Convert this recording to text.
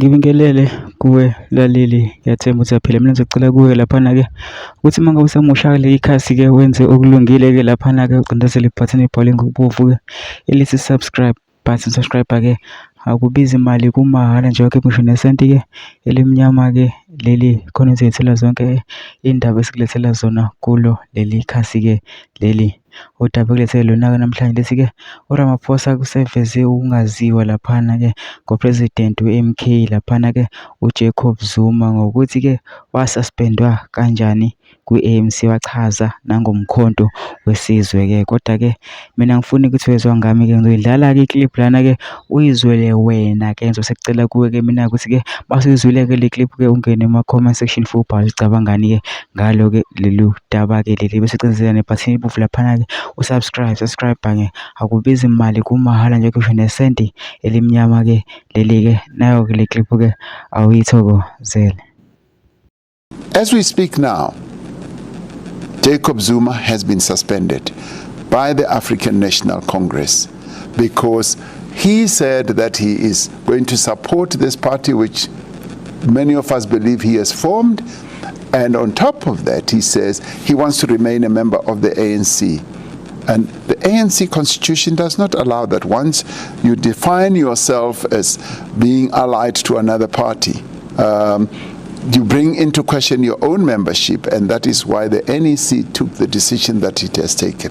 Ngibingelele kuwe laleli, ngiyathemba ukuthi uyaphila. Mina ngizocela kuwe laphana-ke ukuthi uma ngabe usamusha leli khasi-ke wenze okulungile-ke laphana-ke ucindezele ibhathini elibhalwe ngokubovu-ke elithi subscribe button. Subscribe-ke akubizi imali, kumahhala nje, wakhe ngisho nesenti-ke elimnyama-ke leli khona ezilethela zonke iy'ndaba esikulethela zona kulo leli khasi-ke leli. Udaba ekulethele lona-ke namhlanje lethi-ke uRamaphosa kuseveze ukungaziwa laphana-ke ngopresident we-MK laphana-ke uJacob Zuma ngokuthi-ke wasuspendwa kanjani kwi-ANC, wachaza nangomkhonto wesizwe-ke. Kodwa-ke mina ngifuna ukuthi wezwa ngami-ke ngizoyidlala-ke i-clip lana-ke uyizwele wena-ke. Ngizosekucela kuwe-ke mina ukuthi-ke masuyizwile-ke le clip-ke ungene ema-comment section for ubhale ucabangani-ke ngalo-ke lelu daba-ke leli, bese ucindezela nebhathini elibomvu laphana-ke subscribe-ke akubizi imali, kumahhala nje ngisho nesenti elimnyama-ke leli-ke. Nayo-ke le clip-ke awuyithokozele. As we speak now, Jacob Zuma has been suspended by the African National Congress because he said that he is going to support this party, which many of us believe he has formed. And on top of that, he says he wants to remain a member of the ANC. And the ANC constitution does not allow that. Once you define yourself as being allied to another party, you bring into question your own membership, and that is why the NEC took the decision that it has taken.